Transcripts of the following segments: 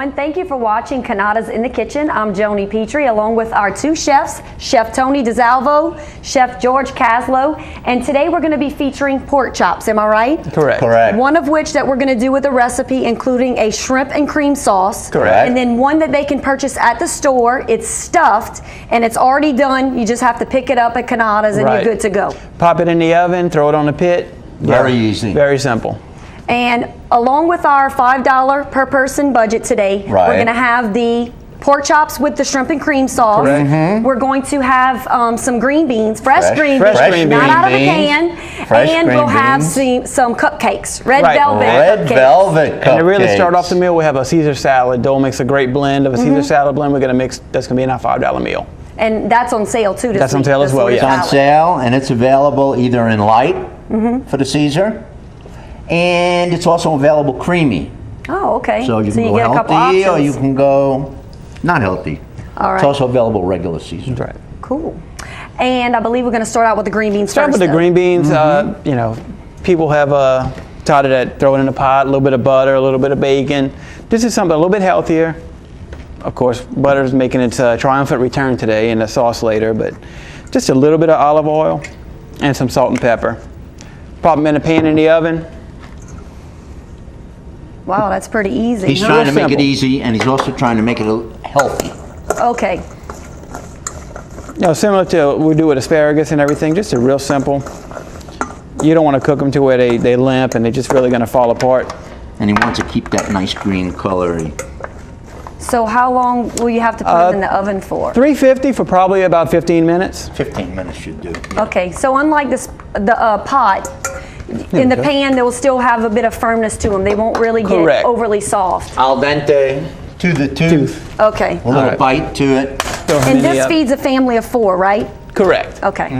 everyone. Thank you for watching Cannata's in the Kitchen. I'm Joni Petrie, along with our two chefs, Chef Tony DeSalvo, Chef George Caslow, and today we're going to be featuring pork chops. Am I right? Correct. Correct. One of which that we're going to do with a recipe including a shrimp and cream sauce. Correct. And then one that they can purchase at the store. It's stuffed and it's already done. You just have to pick it up at Cannata's and you're good to go. Pop it in the oven, throw it on the pit. Very easy. Very simple. And along with our $5 per person budget today, we're going to have the pork chops with the shrimp and cream sauce. We're going to have some green beans, fresh green beans, not out of the can. And we'll have some cupcakes, red velvet cupcakes. And to really start off the meal, we have a Caesar salad. Dole makes a great blend of a Caesar salad blend. We're going to mix, that's going to be in our $5 meal. And that's on sale too. That's on sale as well, It's on sale, and it's available either in light for the Caesar, and it's also available creamy. Oh, okay. So you can go get a couple healthy, or options. you can go not healthy. All right. It's also available regular Caesar. That's right. Cool. And I believe we're going to start out with the green beans Start first. with the green beans. You know, people have taught it at throw it in a pot, a little bit of butter, a little bit of bacon. This is something a little bit healthier. Of course, butter is making its triumphant return today, and the sauce later, but just a little bit of olive oil and some salt and pepper. Pop them in a pan in the oven. Wow, that's pretty easy. He's trying to make it easy, and he's also trying to make it healthy. Okay. You know, similar to what we do with asparagus and everything, just a real simple. You don't want to cook them to where they limp and they're just really going to fall apart. And he wants to keep that nice green color. So how long will you have to put them in the oven for? 350 for probably about 15 minutes. 15 minutes should do. Okay, so unlike this, the pot, in the pan they will still have a bit of firmness to them. They won't really get overly soft. Al dente to the tooth. Okay. A little bite to it. And this feeds a family of 4, right? Correct. Okay.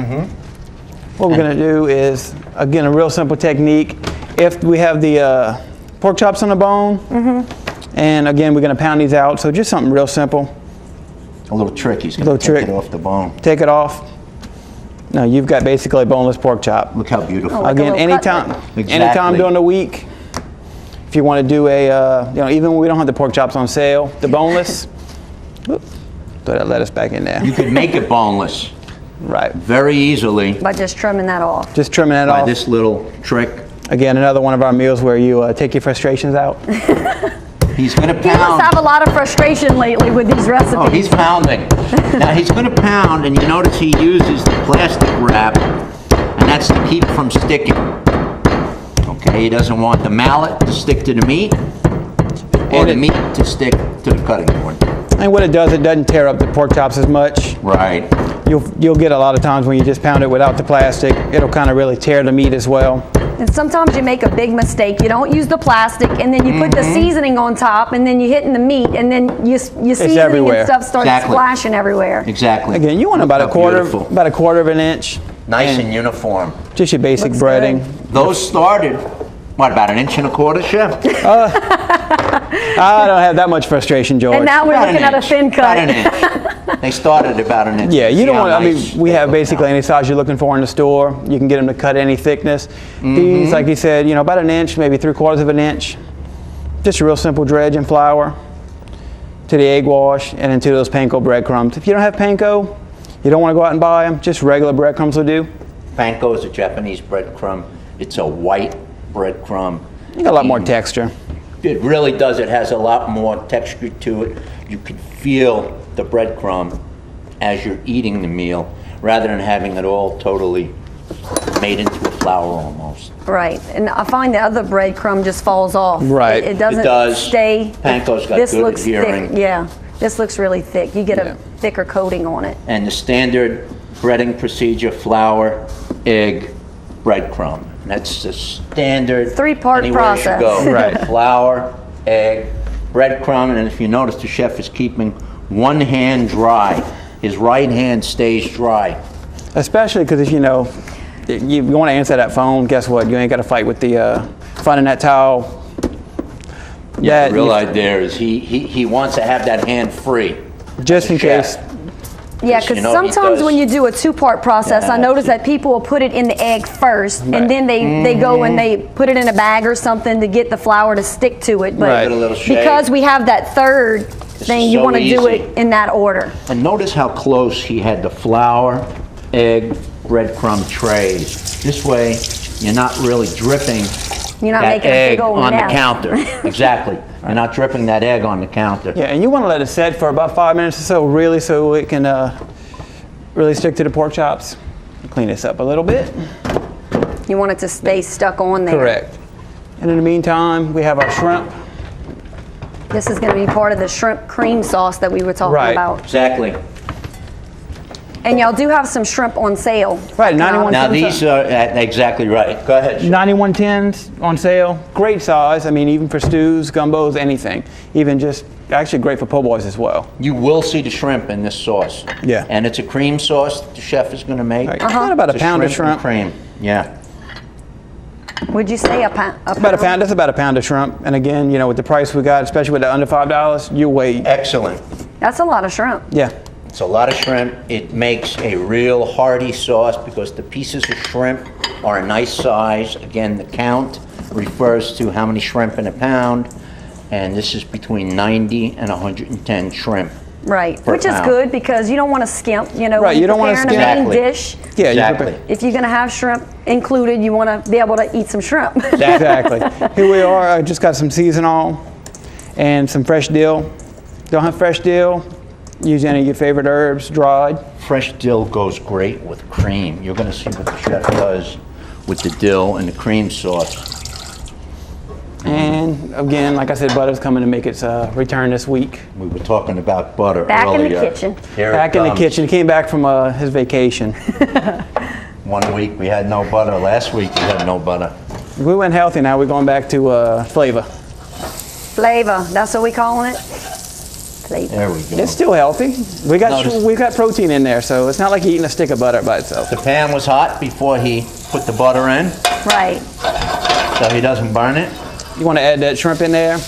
What we're going to do is, again, a real simple technique. If we have the pork chops on the bone, and again, we're going to pound these out, so just something real simple. A little trick. He's going to take it off the bone. Take it off. Now you've got basically a boneless pork chop. Look how beautiful. like Again, anytime Exactly. during the week, if you want to do a, you know, even when we don't have the pork chops on sale, the boneless, throw that lettuce back in there. You could make it boneless. Right. Very easily. By just trimming that off. Just trimming that off. By this little trick. Again, another one of our meals where you take your frustrations out. He's going to pound. He must have a lot of frustration lately with these recipes. Oh, he's pounding. Now he's going to pound, and you notice he uses the plastic wrap, and that's to keep from sticking. Okay, he doesn't want the mallet to stick to the meat, or the meat to stick to the cutting board. And what it doesn't tear up the pork chops as much. Right. You'll get a lot of times when you just pound it without the plastic, it'll kind of really tear the meat as well. And sometimes you make a big mistake. You don't use the plastic, and then you put the seasoning on top, and then you hit in the meat, and then your seasoning everywhere. and stuff starts splashing everywhere. Exactly. Again, you want about a quarter of an inch. Nice and uniform. Just your basic Looks breading. good. Those started, what, about 1.25 inches, Chef? I don't have that much frustration, George. And now we're About looking an at a inch. thin cut. About an inch. They started about 1 inch. Yeah, you See don't how want. I nice mean, we they have look basically now. any size you're looking for in the store. You can get them to cut any thickness. These, like you said, you know, about 1 inch, maybe 3/4 of an inch. Just a real simple dredge and flour to the egg wash and into those panko breadcrumbs. If you don't have panko, you don't want to go out and buy them. Just regular breadcrumbs will do. Panko is a Japanese breadcrumb. It's a white breadcrumb. You got a lot more texture. It really does. It has a lot more texture to it. You can feel the breadcrumb as you're eating the meal, rather than having it all totally made into a flour almost. Right, and I find the other breadcrumb just falls off. Right. It doesn't It does. stay. Panko's got This good looks adhering. thick. Yeah, this looks really thick. You get a thicker coating on it. And the standard breading procedure: flour, egg, breadcrumb. And that's the standard. 3-part anywhere you should process. go. Right. Flour, egg, breadcrumb, and if you notice, the chef is keeping one hand dry. His right hand stays dry. Especially because if you know, you want to answer that phone, guess what? You ain't got to fight with the finding that towel. Yeah, the real idea is he wants to have that hand free. Just in case. Yeah, because sometimes when you do a two-part process, I notice that people will put it in the egg first, and then they go and they put it in a bag or something to get the flour to stick to it. But because we have that third thing, you want to do it in that order. And notice how close he had the flour, egg, breadcrumb trays. This way, you're not really dripping that egg on the counter. Exactly. You're not dripping that egg on the counter. Yeah, and you want to let it set for about 5 minutes or so, really, so it can really stick to the pork chops. Clean this up a little bit. You want it to stay stuck on there. Correct. And in the meantime, we have our shrimp. This is going to be part of the shrimp cream sauce that we were talking about. Exactly. And y'all do have some shrimp on sale. Right, 91 Now these are exactly right. Go ahead. 9110s on sale. Great size. I mean, even for stews, gumbos, anything. Even just actually great for po' boys as well. You will see the shrimp in this sauce. Yeah. And it's a cream sauce that the chef is going to make. Right. About a pound of shrimp. Cream. Yeah. Would you say a pound? About a pound. That's about a pound of shrimp. And again, you know, with the price we got, especially with the under $5, you wait. Excellent. That's a lot of shrimp. Yeah. It's a lot of shrimp. It makes a real hearty sauce because the pieces of shrimp are a nice size. Again, the count refers to how many shrimp in a pound, and this is between 90 and 110 shrimp. Right, which is good because you don't want to skimp, you know, right, you don't want to skimp. a main dish. Yeah, exactly. If you're going to have shrimp included, you want to be able to eat some shrimp. Exactly. Here we are. I just got some seasonal and some fresh dill. Don't have fresh dill? Use any of your favorite herbs, dried. Fresh dill goes great with cream. You're going to see what the chef does with the dill and the cream sauce. And again, like I said, butter's coming to make its return this week. We were talking about butter earlier. Back in the kitchen. Back in the kitchen. He came back from his vacation. 1 week we had no butter. Last week we had no butter. We went healthy now. We're going back to flavor. Flavor. That's what we calling it? Flavor. There we go. It's still healthy. We got protein in there, so it's not like you're eating a stick of butter by itself. The pan was hot before he put the butter in. Right. So he doesn't burn it. You want to add that shrimp in there.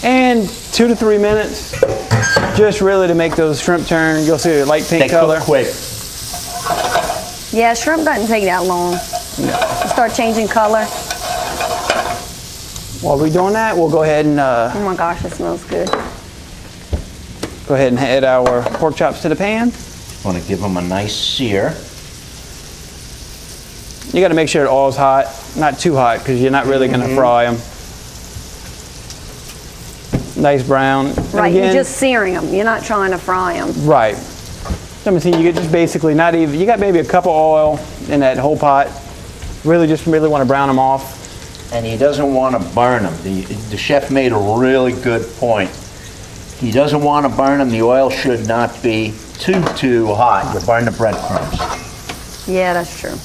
And 2 to 3 minutes, just really to make those shrimp turn. You'll see a light pink color. They cook quick. Yeah, shrimp doesn't take that long. No. Start changing color. While we're doing that, we'll go ahead and... oh my gosh, it smells good. Go ahead and add our pork chops to the pan. Want to give them a nice sear. You got to make sure the oil's hot, not too hot, because you're not really going to fry them. Nice brown. Right, you're just searing them. You're not trying to fry them. Right. Let me see. You get just basically not even. You got maybe a cup of oil in that whole pot. Really want to brown them off. And he doesn't want to burn them. The chef made a really good point. He doesn't want to burn them. The oil should not be too hot. You'll burn the breadcrumbs. Yeah, that's true.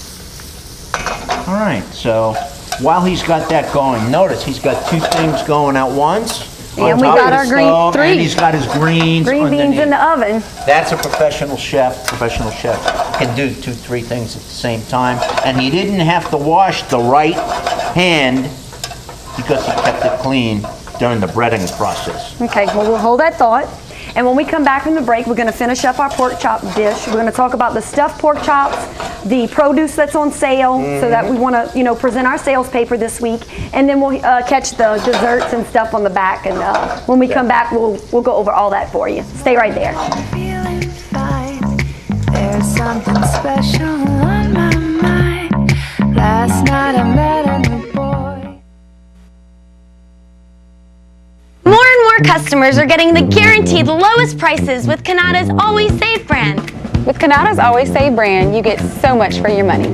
All right, so while he's got that going, notice he's got 2 things going at once. And we got our green, and he's got his greens beans in the oven. That's a professional chef. Professional chef can do 2, 3 things at the same time. And he didn't have to wash the right hand because he kept it clean during the breading process. Okay, well, we'll hold that thought. And when we come back from the break, we're going to finish up our pork chop dish. We're going to talk about the stuffed pork chops, the produce that's on sale, so that we want to, you know, present our sales paper this week. And then we'll catch the desserts and stuff on the back. And when we come back, we'll go over all that for you. Stay right there. Feeling fine. There's something special on my mind. Last night I met a new boy. More and more customers are getting the guaranteed lowest prices with Cannata's Always Save brand. With Cannata's Always Save brand, you get so much for your money.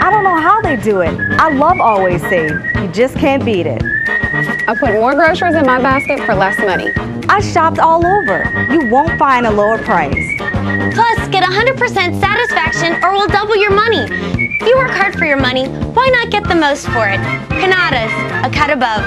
I don't know how they do it. I love Always Save. You just can't beat it. I put more groceries in my basket for less money. I shopped all over. You won't find a lower price. Plus, get 100% satisfaction or we'll double your money. If you work hard for your money, why not get the most for it? Cannata's, a cut above.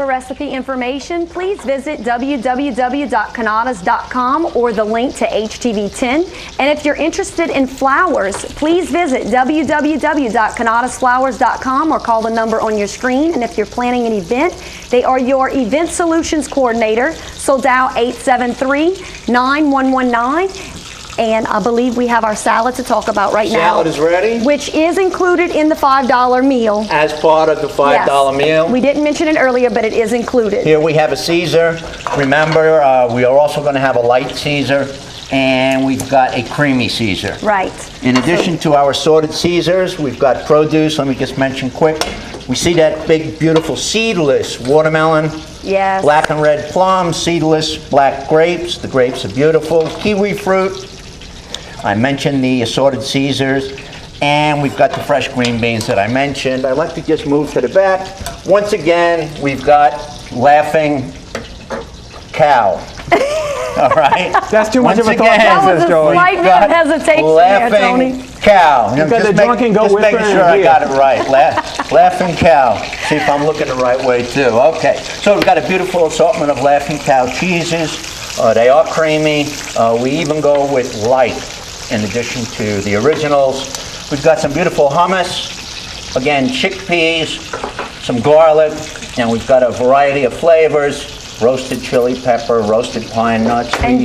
for recipe information, please visit www.cannatas.com or the link to HTV10. And if you're interested in flowers, please visit www.cannatasflowers.com or call the number on your screen. And if you're planning an event, they are your event solutions coordinator, so dial 873-9119. And I believe we have our salad to talk about right now. Salad is ready. Which is included in the $5 meal. As part of the $5 meal. We didn't mention it earlier, but it is included. Here we have a Caesar. Remember, we are also going to have a light Caesar, and we've got a creamy Caesar. Right. In addition to our assorted Caesars, we've got produce. Let me just mention quick. We see that big, beautiful seedless watermelon. Yes. Black and red plums, seedless black grapes. The grapes are beautiful. Kiwi fruit. I mentioned the assorted Caesars, and we've got the fresh green beans that I mentioned. I'd like to just move to the back. Once again, we've got Laughing Cow. All right? That's too much of a thought That was process, a Joey. slight bit of hesitation there, Tony. Laughing Cow. You've got the drunken goat just whisperer making in sure his I ear. got it right. Laughing Cow. See if I'm looking the right way, too. Okay. So we've got a beautiful assortment of Laughing Cow cheeses. They are creamy. We even go with light in addition to the originals. We've got some beautiful hummus. Again, chickpeas, some garlic, and we've got a variety of flavors. Roasted chili pepper, roasted pine nuts. And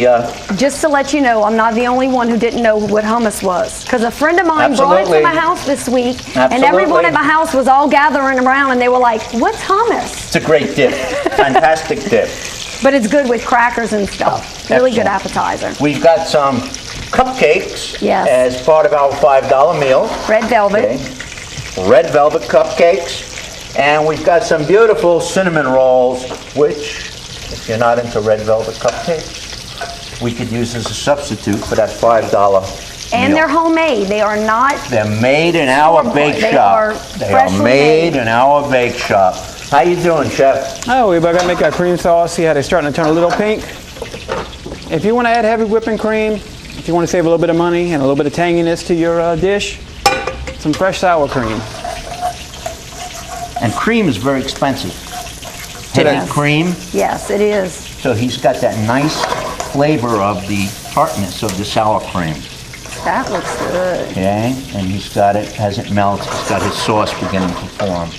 just to let you know, I'm not the only one who didn't know what hummus was. Because a friend of mine brought it to my house this week, and everyone at my house was all gathering around, and they were like, what's hummus? It's a great dip. Fantastic dip. But it's good with crackers and stuff. Really good appetizer. We've got some cupcakes as part of our $5 meal. Red velvet. Okay. Red velvet cupcakes. And we've got some beautiful cinnamon rolls, which, if you're not into red velvet cupcakes, we could use as a substitute for that $5 And meal. they're homemade. They are not. They're made in our bake shop. They are made in our bake shop. How you doing, Chef? Oh, we're about to make our cream sauce. See how they're starting to turn a little pink? If you want to add heavy whipping cream, if you want to save a little bit of money and a little bit of tanginess to your dish, some fresh sour cream. And cream is very expensive. Heavy cream. Yes, it is. So he's got that nice flavor of the tartness of the sour cream. That looks good. Okay, and he's got it, as it melts, he's got his sauce beginning to form.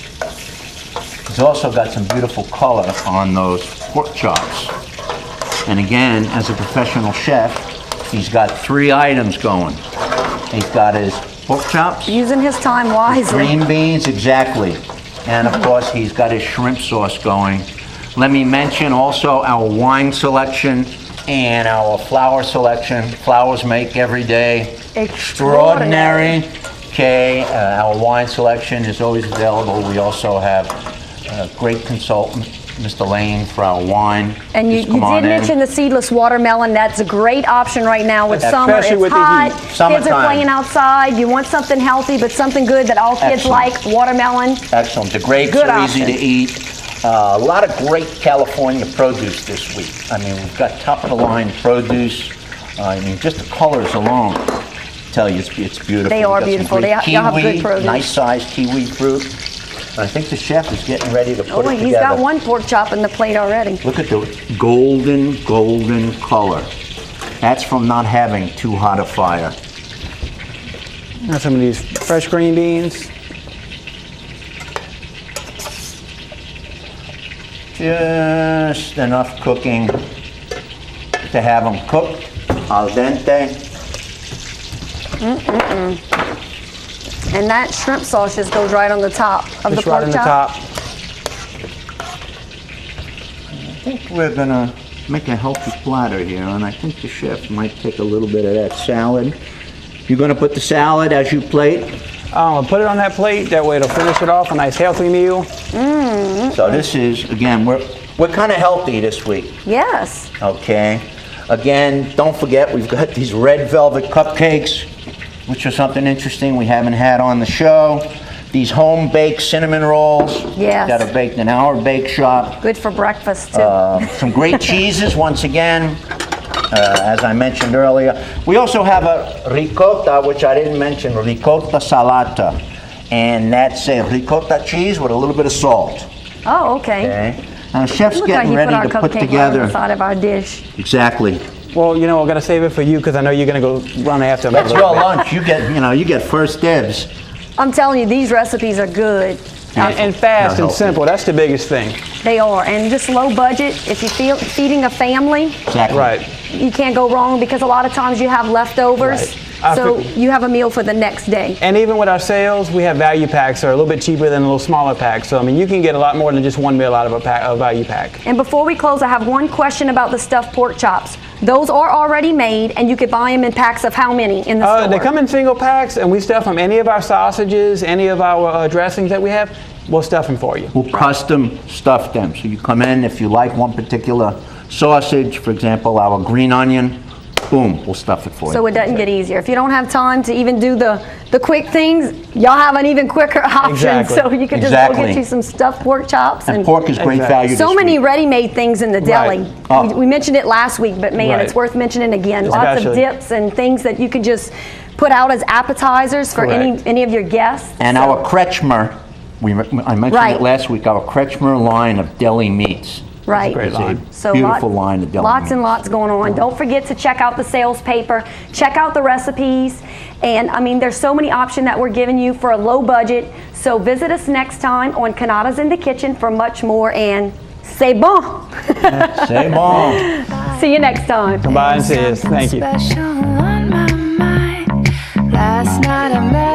He's also got some beautiful color on those pork chops. And again, as a professional chef, he's got 3 items going. He's got his pork chops. Using his time wisely. Green beans, exactly. And of course, he's got his shrimp sauce going. Let me mention also our wine selection and our flour selection. Flowers make every day extraordinary. Okay, our wine selection is always available. We also have a great consultant, Mr. Lane, for our wine. And you did mention the seedless watermelon. That's a great option right now with summer. It's with hot. the heat. Kids are playing outside. You want something healthy, but something good that all kids like. Watermelon. Excellent. The grapes are easy to eat. A lot of great California produce this week. I mean, we've got top-of-the-line produce. I mean, just the colors alone tell you it's beautiful. They are beautiful. They have good produce. Nice-sized kiwi fruit. I think the chef is getting ready to put it together. He's got one pork chop in the plate already. Look at the golden color. That's from not having too hot a fire. Got some of these fresh green beans. Just enough cooking to have them cooked al dente. And that shrimp sauce just goes right on the top of the pork chop. I think we're gonna make a healthy platter here, and I think the chef might take a little bit of that salad. You're gonna put the salad as you plate? I'll put it on that plate. That way it'll finish it off, a nice healthy meal. So this is, again, we're kind of healthy this week. Yes. Okay. Again, don't forget, we've got these red velvet cupcakes, which are something interesting we haven't had on the show. These home-baked cinnamon rolls that are baked in our bake shop. Good for breakfast, too. Some great cheeses, once again, as I mentioned earlier. We also have a ricotta, which I didn't mention, ricotta salata. And that's a ricotta cheese with a little bit of salt. Oh, okay. Now, the chef's Look how getting he ready put our to put cupcake right on together. the side of our dish. Exactly. Well, you know, we're gonna save it for you because I know you're gonna go run after them. That's your lunch. You get first dibs. I'm telling you, these recipes are good. And fast and simple. That's the biggest thing. They are, and just low budget. If you feel feeding a family, Exactly. Right. you can't go wrong because a lot of times you have leftovers, Right. so you have a meal for the next day. And even with our sales, we have value packs that are a little bit cheaper than a little smaller pack. So I mean, you can get a lot more than just one meal out of a value pack. And before we close, I have one question about the stuffed pork chops. Those are already made, and you could buy them in packs of how many in the store? They come in single packs, and we stuff them. Any of our sausages, any of our dressings that we have, we'll stuff them for you. We'll custom stuff them. So you come in, if you like one particular sausage, for example, our green onion, boom, we'll stuff it for you. So it doesn't get easier. If you don't have time to even do the quick things, y'all have an even quicker option. Exactly. So you could just go get you some stuffed pork chops. And pork is great value So this many week. ready-made things in the deli. Right. Oh. We mentioned it last week, but man, Right. it's worth mentioning again. Lots of Especially. dips and things that you could just put out as appetizers for Correct. any of your guests. And So- our Kretschmer, I mentioned Right. it last week, our Kretschmer line of deli meats. Right. great line. So Beautiful line of deli lots and meats. lots going on. Don't forget to check out the sales paper, check out the recipes, and I mean, there's so many options that we're giving you for a low budget. So visit us next time on Cannata's in the Kitchen for much more, and c'est bon. C'est bon. See you next time. Come by and see us. Thank you. Special on my mind. Last night I met